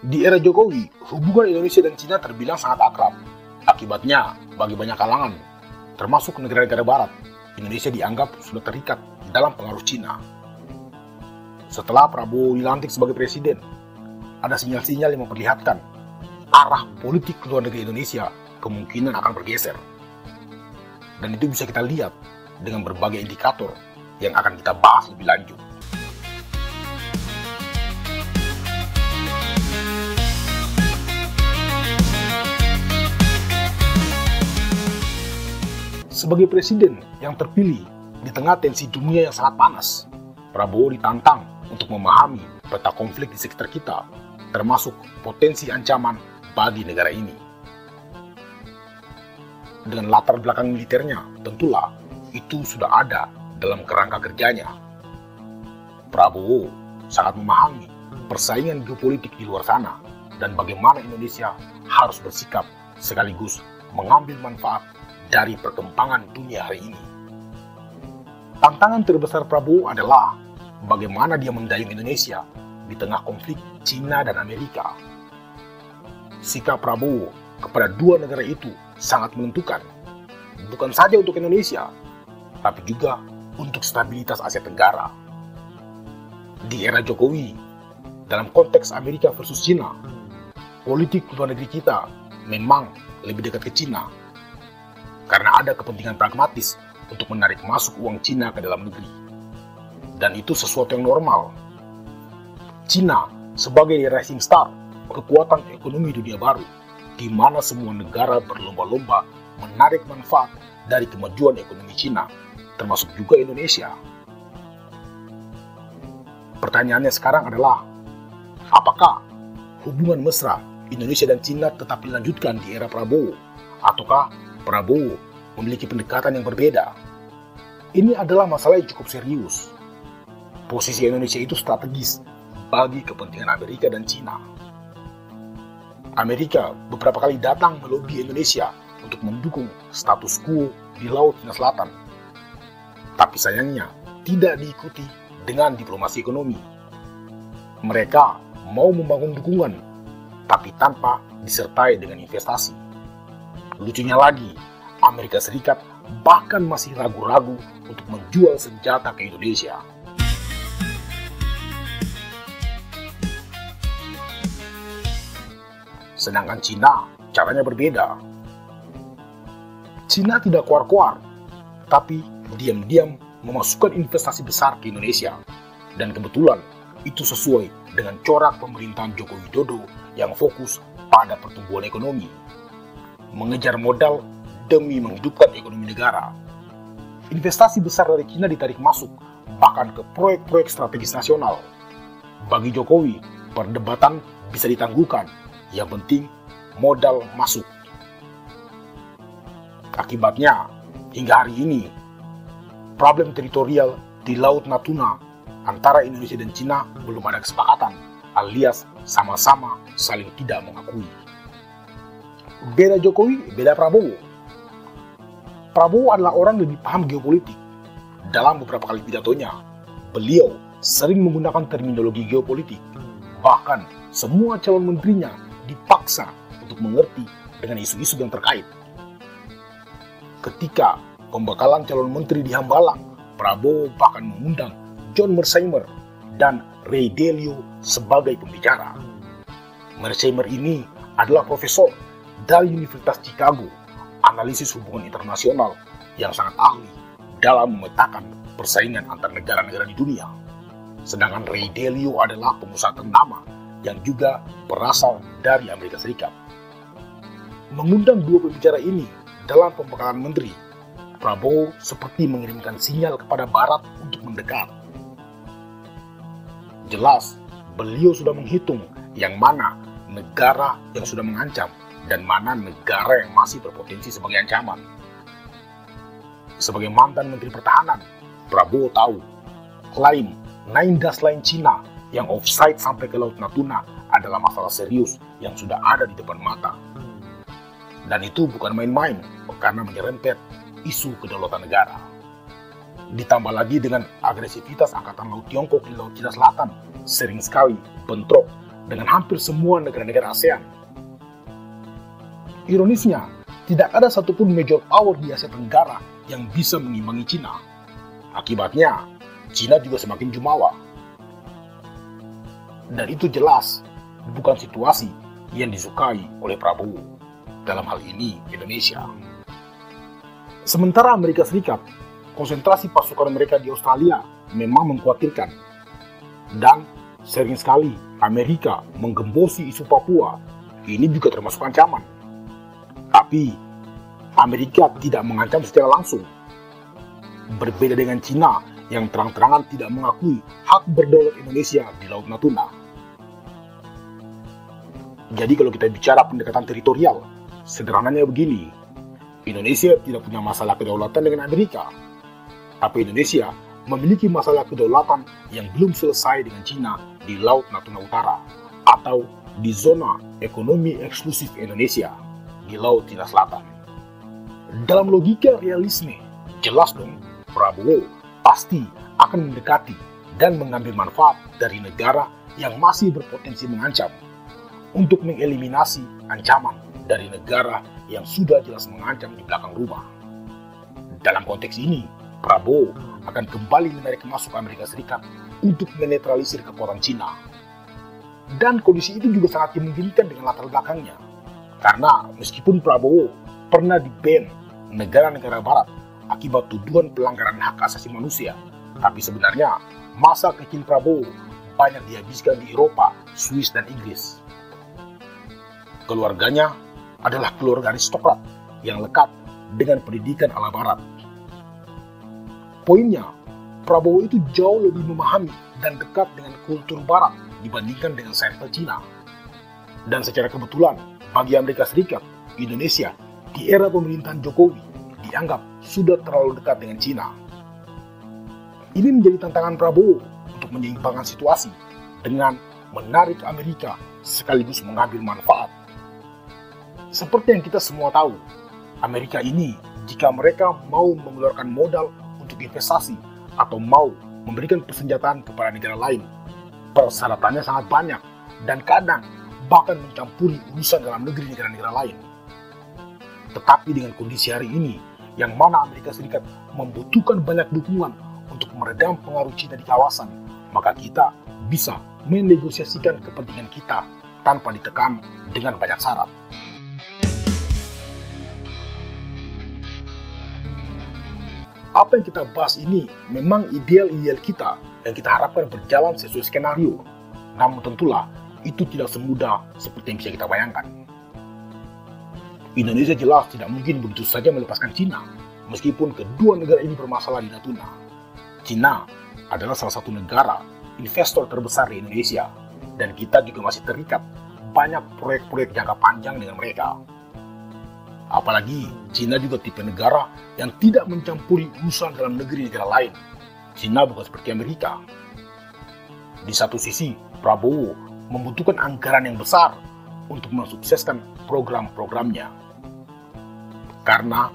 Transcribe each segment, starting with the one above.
Di era Jokowi, hubungan Indonesia dan Cina terbilang sangat akrab. Akibatnya, bagi banyak kalangan, termasuk negara-negara barat, Indonesia dianggap sudah terikat dalam pengaruh Cina. Setelah Prabowo dilantik sebagai presiden, ada sinyal-sinyal yang memperlihatkan arah politik luar negeri Indonesia kemungkinan akan bergeser. Dan itu bisa kita lihat dengan berbagai indikator yang akan kita bahas lebih lanjut. Sebagai presiden yang terpilih di tengah tensi dunia yang sangat panas, Prabowo ditantang untuk memahami peta konflik di sekitar kita, termasuk potensi ancaman bagi negara ini. Dengan latar belakang militernya, tentulah itu sudah ada dalam kerangka kerjanya. Prabowo sangat memahami persaingan geopolitik di luar sana dan bagaimana Indonesia harus bersikap sekaligus mengambil manfaat dari perkembangan dunia hari ini. Tantangan terbesar Prabowo adalah bagaimana dia mendayung Indonesia di tengah konflik Cina dan Amerika. Sikap Prabowo kepada dua negara itu sangat menentukan, bukan saja untuk Indonesia, tapi juga untuk stabilitas Asia Tenggara. Di era Jokowi, dalam konteks Amerika versus Cina, politik luar negeri kita memang lebih dekat ke Cina, karena ada kepentingan pragmatis untuk menarik masuk uang Cina ke dalam negeri. Dan itu sesuatu yang normal. Cina sebagai rising star, kekuatan ekonomi dunia baru, di mana semua negara berlomba-lomba menarik manfaat dari kemajuan ekonomi Cina, termasuk juga Indonesia. Pertanyaannya sekarang adalah, apakah hubungan mesra Indonesia dan Cina tetap dilanjutkan di era Prabowo, ataukah Prabowo memiliki pendekatan yang berbeda? Ini adalah masalah yang cukup serius. Posisi Indonesia itu strategis bagi kepentingan Amerika dan Cina. Amerika beberapa kali datang melobi Indonesia untuk mendukung status quo di Laut Cina Selatan. Tapi sayangnya tidak diikuti dengan diplomasi ekonomi. Mereka mau membangun dukungan, tapi tanpa disertai dengan investasi. Lucunya lagi, Amerika Serikat bahkan masih ragu-ragu untuk menjual senjata ke Indonesia. Sedangkan Cina caranya berbeda. Cina tidak kuar-kuar, tapi diam-diam memasukkan investasi besar ke Indonesia. Dan kebetulan itu sesuai dengan corak pemerintahan Joko Widodo yang fokus pada pertumbuhan ekonomi, mengejar modal demi menghidupkan ekonomi negara. Investasi besar dari Cina ditarik masuk bahkan ke proyek-proyek strategis nasional. Bagi Jokowi, perdebatan bisa ditangguhkan, yang penting modal masuk. Akibatnya, hingga hari ini, problem teritorial di Laut Natuna antara Indonesia dan Cina belum ada kesepakatan, alias sama-sama saling tidak mengakui. Beda Jokowi, beda Prabowo. Prabowo adalah orang lebih paham geopolitik. Dalam beberapa kali pidatonya, beliau sering menggunakan terminologi geopolitik. Bahkan semua calon menterinya dipaksa untuk mengerti dengan isu-isu yang terkait. Ketika pembekalan calon menteri di Hambalang, Prabowo bahkan mengundang John Mearsheimer dan Ray Dalio sebagai pembicara. Mearsheimer ini adalah profesor dari Universitas Chicago, analisis hubungan internasional yang sangat ahli dalam memetakan persaingan antar negara-negara di dunia. Sedangkan Ray Dalio adalah pengusaha ternama yang juga berasal dari Amerika Serikat. Mengundang dua pembicara ini dalam pembekalan menteri, Prabowo seperti mengirimkan sinyal kepada Barat untuk mendekat. Jelas, beliau sudah menghitung yang mana negara yang sudah mengancam dan mana negara yang masih berpotensi sebagai ancaman. Sebagai mantan Menteri Pertahanan, Prabowo tahu klaim 9 Das Line Cina yang offside sampai ke Laut Natuna adalah masalah serius yang sudah ada di depan mata. Dan itu bukan main-main, karena menyerempet isu kedaulatan negara. Ditambah lagi dengan agresivitas Angkatan Laut Tiongkok di Laut Cina Selatan, sering sekali bentrok dengan hampir semua negara-negara ASEAN. Ironisnya, tidak ada satupun major power di Asia Tenggara yang bisa mengimbangi Cina. Akibatnya, Cina juga semakin jumawa. Dan itu jelas bukan situasi yang disukai oleh Prabowo, dalam hal ini Indonesia. Sementara Amerika Serikat, konsentrasi pasukan mereka di Australia memang mengkhawatirkan. Dan sering sekali Amerika menggembosi isu Papua, ini juga termasuk ancaman. Tapi Amerika tidak mengancam secara langsung. Berbeda dengan Cina yang terang-terangan tidak mengakui hak berdaulat Indonesia di Laut Natuna. Jadi kalau kita bicara pendekatan teritorial, sederhananya begini. Indonesia tidak punya masalah kedaulatan dengan Amerika. Tapi Indonesia memiliki masalah kedaulatan yang belum selesai dengan Cina di Laut Natuna Utara atau di zona ekonomi eksklusif Indonesia di Laut Cina Selatan. Dalam logika realisme, jelas dong Prabowo pasti akan mendekati dan mengambil manfaat dari negara yang masih berpotensi mengancam untuk mengeliminasi ancaman dari negara yang sudah jelas mengancam di belakang rumah. Dalam konteks ini, Prabowo akan kembali menarik masuk Amerika Serikat untuk menetralisir kekuatan Cina. Dan kondisi itu juga sangat dimungkinkan dengan latar belakangnya. Karena meskipun Prabowo pernah di-ban negara-negara barat akibat tuduhan pelanggaran hak asasi manusia, tapi sebenarnya masa kecil Prabowo banyak dihabiskan di Eropa, Swiss, dan Inggris. Keluarganya adalah keluarga aristokrat yang lekat dengan pendidikan ala barat. Poinnya, Prabowo itu jauh lebih memahami dan dekat dengan kultur barat dibandingkan dengan sampel Cina. Dan secara kebetulan, bagi Amerika Serikat, Indonesia di era pemerintahan Jokowi dianggap sudah terlalu dekat dengan Cina. Ini menjadi tantangan Prabowo untuk menyeimbangkan situasi dengan menarik Amerika sekaligus mengambil manfaat. Seperti yang kita semua tahu, Amerika ini jika mereka mau mengeluarkan modal untuk investasi atau mau memberikan persenjataan kepada negara lain, persyaratannya sangat banyak dan kadang bahkan mencampuri urusan dalam negeri negara-negara lain. Tetapi dengan kondisi hari ini, yang mana Amerika Serikat membutuhkan banyak dukungan untuk meredam pengaruh Cina di kawasan, maka kita bisa menegosiasikan kepentingan kita tanpa ditekan dengan banyak syarat. Apa yang kita bahas ini memang ideal-ideal kita yang kita harapkan berjalan sesuai skenario. Namun tentulah itu tidak semudah seperti yang bisa kita bayangkan. Indonesia jelas tidak mungkin begitu saja melepaskan Cina, meskipun kedua negara ini bermasalah di Natuna. Cina adalah salah satu negara investor terbesar di Indonesia, dan kita juga masih terikat banyak proyek-proyek jangka panjang dengan mereka. Apalagi Cina juga tipe negara yang tidak mencampuri urusan dalam negeri negara lain. Cina bukan seperti Amerika. Di satu sisi, Prabowo membutuhkan anggaran yang besar untuk mensukseskan program-programnya. Karena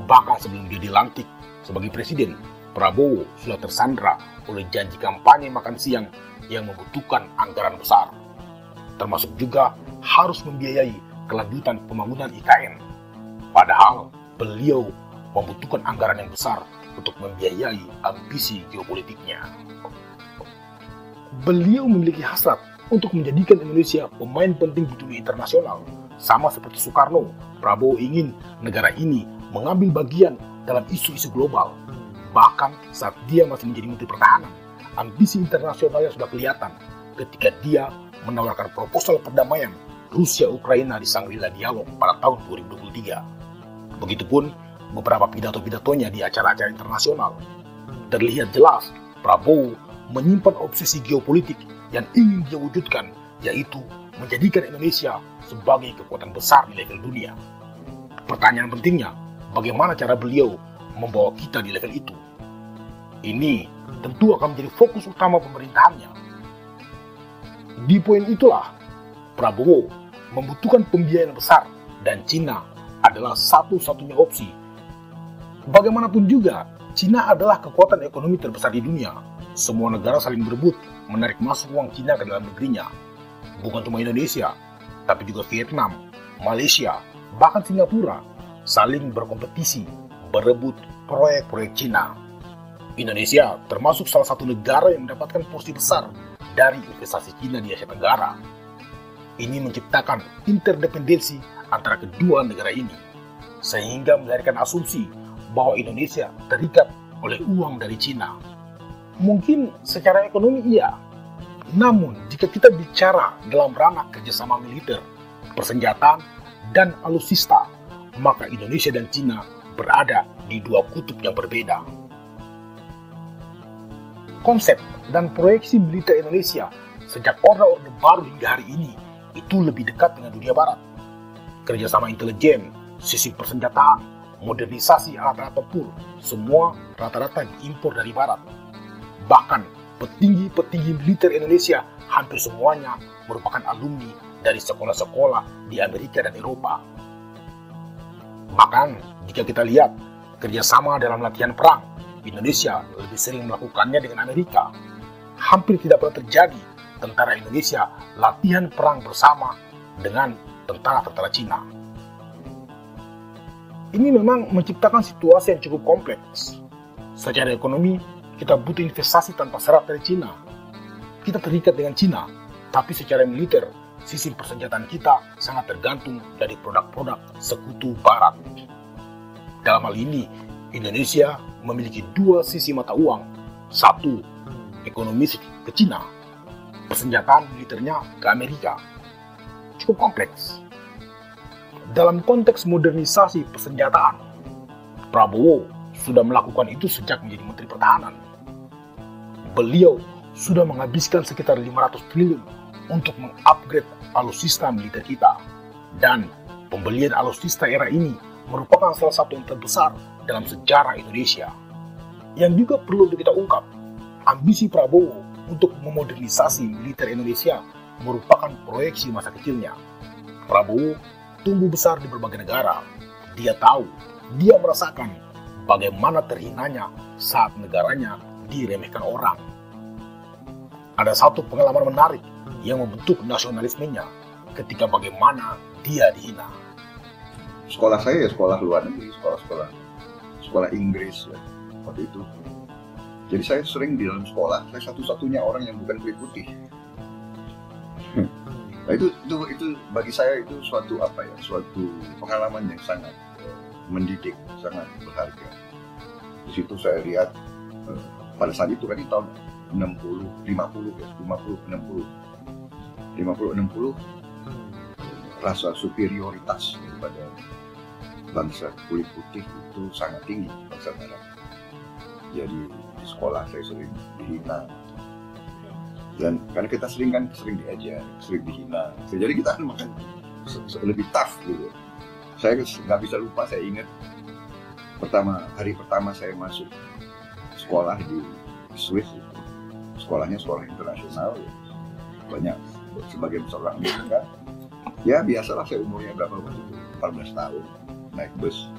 bahkan sebelum dia dilantik sebagai presiden, Prabowo sudah tersandra oleh janji kampanye makan siang yang membutuhkan anggaran besar. Termasuk juga harus membiayai kelanjutan pembangunan IKN. Padahal beliau membutuhkan anggaran yang besar untuk membiayai ambisi geopolitiknya. Beliau memiliki hasrat untuk menjadikan Indonesia pemain penting di dunia internasional. Sama seperti Soekarno, Prabowo ingin negara ini mengambil bagian dalam isu-isu global. Bahkan saat dia masih menjadi Menteri Pertahanan, ambisi internasionalnya sudah kelihatan ketika dia menawarkan proposal perdamaian Rusia-Ukraina di Shangri-La Dialog pada tahun 2023. Begitupun beberapa pidato-pidatonya di acara-acara internasional. Terlihat jelas Prabowo menyimpan obsesi geopolitik yang ingin dia wujudkan, yaitu menjadikan Indonesia sebagai kekuatan besar di level dunia. Pertanyaan pentingnya, bagaimana cara beliau membawa kita di level itu? Ini tentu akan menjadi fokus utama pemerintahannya. Di poin itulah, Prabowo membutuhkan pembiayaan besar dan Cina adalah satu-satunya opsi. Bagaimanapun juga, Cina adalah kekuatan ekonomi terbesar di dunia. Semua negara saling berebut menarik masuk uang Cina ke dalam negerinya. Bukan cuma Indonesia, tapi juga Vietnam, Malaysia, bahkan Singapura saling berkompetisi berebut proyek-proyek Cina. Indonesia termasuk salah satu negara yang mendapatkan porsi besar dari investasi Cina di Asia Tenggara. Ini menciptakan interdependensi antara kedua negara ini, sehingga melahirkan asumsi bahwa Indonesia terikat oleh uang dari Cina. Mungkin secara ekonomi iya, namun jika kita bicara dalam ranah kerjasama militer, persenjataan, dan alutsista, maka Indonesia dan Cina berada di dua kutub yang berbeda. Konsep dan proyeksi militer Indonesia sejak Orde Baru hingga hari ini itu lebih dekat dengan dunia barat. Kerjasama intelijen, sistem persenjataan, modernisasi alat-alat tempur, semua rata-rata diimpor dari barat. Bahkan petinggi-petinggi militer Indonesia hampir semuanya merupakan alumni dari sekolah-sekolah di Amerika dan Eropa. Bahkan jika kita lihat kerjasama dalam latihan perang, Indonesia lebih sering melakukannya dengan Amerika. Hampir tidak pernah terjadi tentara Indonesia latihan perang bersama dengan tentara-tentara Cina. Ini memang menciptakan situasi yang cukup kompleks. Secara ekonomi, kita butuh investasi tanpa syarat dari Cina. Kita terikat dengan Cina, tapi secara militer, sistem persenjataan kita sangat tergantung dari produk-produk sekutu barat. Dalam hal ini, Indonesia memiliki dua sisi mata uang. Satu, ekonomi ke Cina, persenjataan militernya ke Amerika. Cukup kompleks. Dalam konteks modernisasi persenjataan, Prabowo sudah melakukan itu sejak menjadi Menteri Pertahanan. Beliau sudah menghabiskan sekitar 500 triliun untuk mengupgrade alutsista militer kita. Dan pembelian alutsista era ini merupakan salah satu yang terbesar dalam sejarah Indonesia. Yang juga perlu kita ungkap, ambisi Prabowo untuk memodernisasi militer Indonesia merupakan proyeksi masa kecilnya. Prabowo tumbuh besar di berbagai negara. Dia tahu, dia merasakan bagaimana terhinanya saat negaranya diremehkan orang. Ada satu pengalaman menarik yang membentuk nasionalismenya ketika bagaimana dia dihina. Sekolah saya ya sekolah luar negeri, sekolah Inggris ya, waktu itu. Jadi saya sering di dalam sekolah, saya satu-satunya orang yang bukan kulit putih. Nah itu bagi saya itu suatu pengalaman yang sangat mendidik, sangat berharga. Di situ saya lihat pada saat itu kan di tahun 50 60 rasa superioritas daripada bangsa kulit putih itu sangat tinggi, bangsa barat. Jadi di sekolah saya sering dihina, dan karena kita sering diajar, sering dihina, jadi kita makan lebih tough gitu. Saya nggak bisa lupa, saya ingat hari pertama saya masuk sekolah di Swiss itu. Sekolahnya sekolah internasional ya. Banyak sebagian besar orang Amerika. Ya biasalah, saya umurnya berapa waktu itu, 14 tahun, naik bus,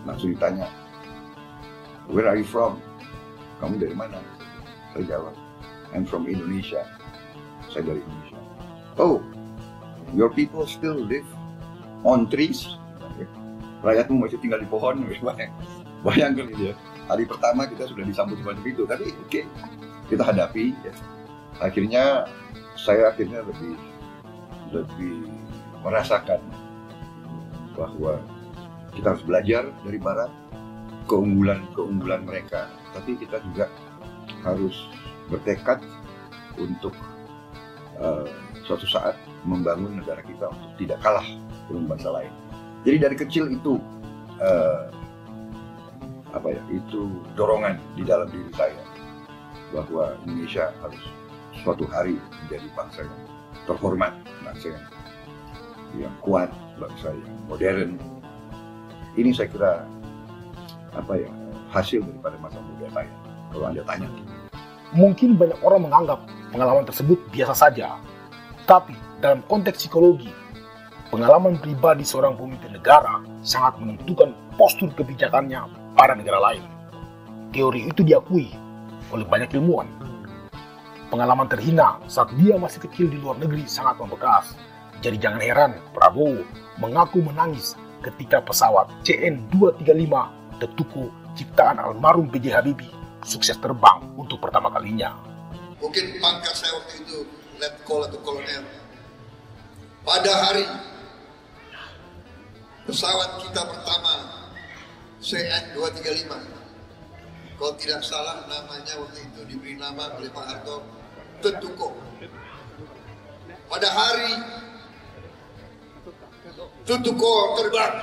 langsung ditanya, "Where are you from?" "Kamu dari mana?" Saya jawab, "I'm from Indonesia." Saya dari Indonesia. "Oh, your people still live on trees?" Rakyatmu masih tinggal di pohon. Bayangkan itu ya. Hari pertama kita sudah disambut seperti itu, tapi oke, kita hadapi ya. Saya akhirnya lebih merasakan bahwa kita harus belajar dari barat, keunggulan mereka, tapi kita juga harus bertekad untuk suatu saat membangun negara kita untuk tidak kalah dengan bangsa lain. Jadi dari kecil itu itu dorongan di dalam diri saya bahwa Indonesia harus suatu hari menjadi bangsa yang terhormat, bangsa yang kuat, bangsa yang modern. Ini saya kira hasil daripada masa muda saya, kalau Anda tanya. Mungkin banyak orang menganggap pengalaman tersebut biasa saja, tapi dalam konteks psikologi, pengalaman pribadi seorang pemimpin negara sangat menentukan postur kebijakannya pada negara lain. Teori itu diakui oleh banyak ilmuwan. Pengalaman terhina saat dia masih kecil di luar negeri sangat membekas. Jadi jangan heran Prabowo mengaku menangis ketika pesawat CN-235 Tetuko ciptaan almarhum B.J. Habibie sukses terbang untuk pertama kalinya. Mungkin pangkat saya waktu itu letkol atau kolonel. Pada hari pesawat kita pertama CN-235, kalau tidak salah namanya waktu itu diberi nama oleh Pak Harto Tetuko. Pada hari Tetuko terbang,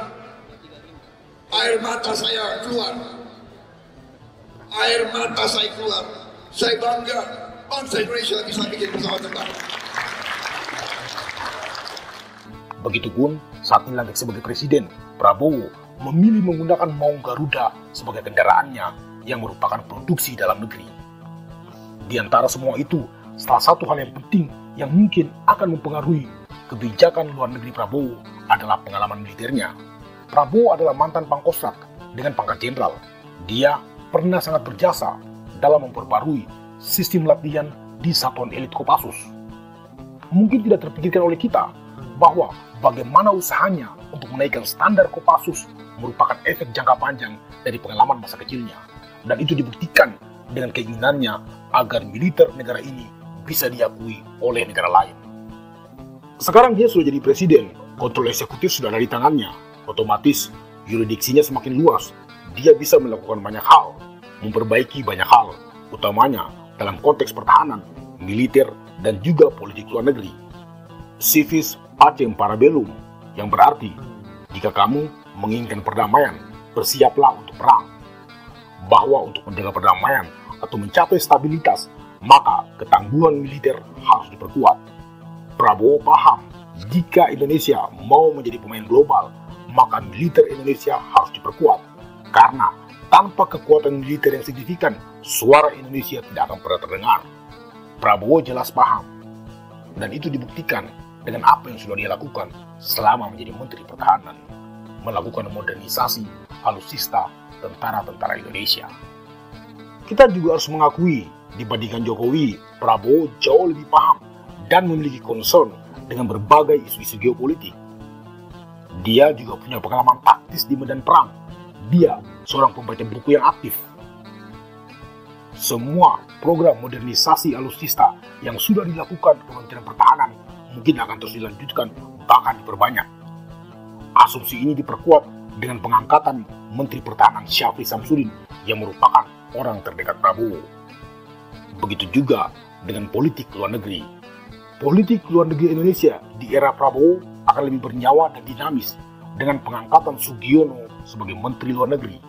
air mata saya keluar. Air mata saya keluar. Saya bangga bangsa Indonesia bisa bikin pesawat terbang. Begitupun saat dilantik sebagai presiden, Prabowo memilih menggunakan Maung Garuda sebagai kendaraannya yang merupakan produksi dalam negeri. Di antara semua itu, salah satu hal yang penting yang mungkin akan mempengaruhi kebijakan luar negeri Prabowo adalah pengalaman militernya. Prabowo adalah mantan Pangkostrat dengan pangkat jenderal. Dia pernah sangat berjasa dalam memperbarui sistem latihan di satuan elit Kopassus. Mungkin tidak terpikirkan oleh kita bahwa bagaimana usahanya untuk menaikkan standar Kopassus merupakan efek jangka panjang dari pengalaman masa kecilnya. Dan itu dibuktikan dengan keinginannya agar militer negara ini bisa diakui oleh negara lain. Sekarang dia sudah jadi presiden, kontrol eksekutif sudah ada di tangannya. Otomatis yuridiksinya semakin luas. Dia bisa melakukan banyak hal, memperbaiki banyak hal, utamanya dalam konteks pertahanan, militer, dan juga politik luar negeri. Civis pacem parabellum, yang berarti jika kamu menginginkan perdamaian, bersiaplah untuk perang. Bahwa untuk menjaga perdamaian atau mencapai stabilitas, maka ketangguhan militer harus diperkuat. Prabowo paham, jika Indonesia mau menjadi pemain global, maka militer Indonesia harus diperkuat. Karena tanpa kekuatan militer yang signifikan, suara Indonesia tidak akan pernah terdengar. Prabowo jelas paham, dan itu dibuktikan dengan apa yang sudah dia lakukan selama menjadi Menteri Pertahanan, melakukan modernisasi alutsista tentara-tentara Indonesia. Kita juga harus mengakui, dibandingkan Jokowi, Prabowo jauh lebih paham dan memiliki concern dengan berbagai isu-isu geopolitik. Dia juga punya pengalaman taktis di medan perang. Dia seorang pembaca buku yang aktif. Semua program modernisasi alutsista yang sudah dilakukan Kementerian Pertahanan mungkin akan terus dilanjutkan, bahkan diperbanyak. Asumsi ini diperkuat dengan pengangkatan Menteri Pertahanan Syafri Samsudin yang merupakan orang terdekat Prabowo. Begitu juga dengan politik luar negeri. Politik luar negeri Indonesia di era Prabowo akan lebih bernyawa dan dinamis dengan pengangkatan Sugiono sebagai Menteri Luar Negeri.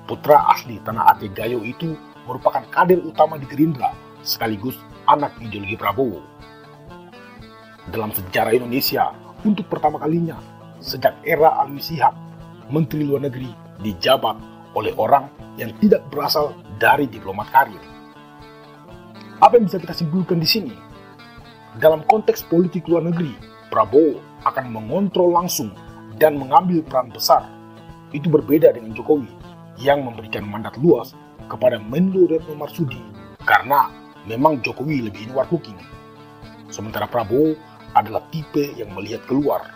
Putra asli tanah Aceh Gayo itu merupakan kader utama di Gerindra sekaligus anak ideologi Prabowo. Dalam sejarah Indonesia, untuk pertama kalinya sejak era Alwi Shihab, Menteri Luar Negeri dijabat oleh orang yang tidak berasal dari diplomat karir. Apa yang bisa kita simpulkan di sini? Dalam konteks politik luar negeri, Prabowo akan mengontrol langsung dan mengambil peran besar. Itu berbeda dengan Jokowi yang memberikan mandat luas kepada Menlu Retno Marsudi karena memang Jokowi lebih inward looking. Sementara Prabowo adalah tipe yang melihat keluar.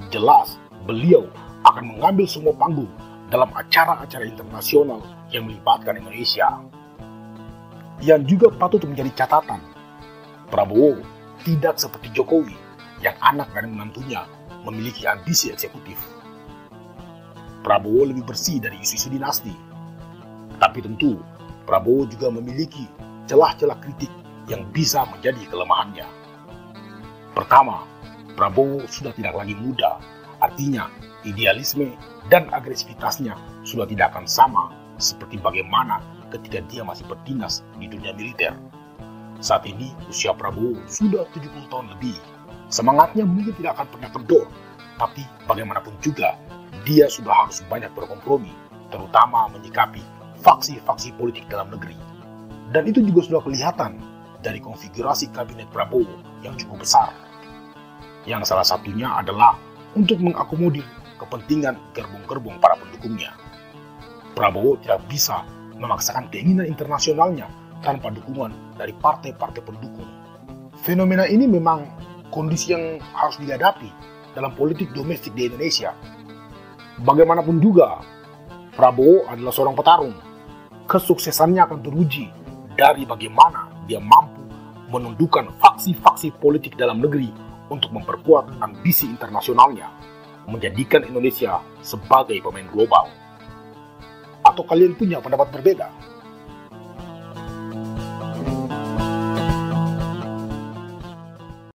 Jelas beliau akan mengambil semua panggung dalam acara-acara internasional yang melibatkan Indonesia. Yang juga patut menjadi catatan, Prabowo tidak seperti Jokowi yang anak dan menantunya memiliki ambisi eksekutif. Prabowo lebih bersih dari isu-isu dinasti. Tapi tentu, Prabowo juga memiliki celah-celah kritik yang bisa menjadi kelemahannya. Pertama, Prabowo sudah tidak lagi muda, artinya idealisme dan agresivitasnya sudah tidak akan sama seperti bagaimana ketika dia masih berdinas di dunia militer. Saat ini usia Prabowo sudah 70 tahun lebih. Semangatnya mungkin tidak akan pernah kendor, tapi bagaimanapun juga dia sudah harus banyak berkompromi, terutama menyikapi faksi-faksi politik dalam negeri. Dan itu juga sudah kelihatan dari konfigurasi kabinet Prabowo yang cukup besar. Yang salah satunya adalah untuk mengakomodir kepentingan gerbong-gerbong para pendukungnya. Prabowo tidak bisa memaksakan keinginan internasionalnya tanpa dukungan dari partai-partai pendukung. Fenomena ini memang kondisi yang harus dihadapi dalam politik domestik di Indonesia. Bagaimanapun juga, Prabowo adalah seorang petarung. Kesuksesannya akan teruji dari bagaimana dia mampu menundukkan faksi-faksi politik dalam negeri untuk memperkuat ambisi internasionalnya, menjadikan Indonesia sebagai pemain global. Atau kalian punya pendapat berbeda?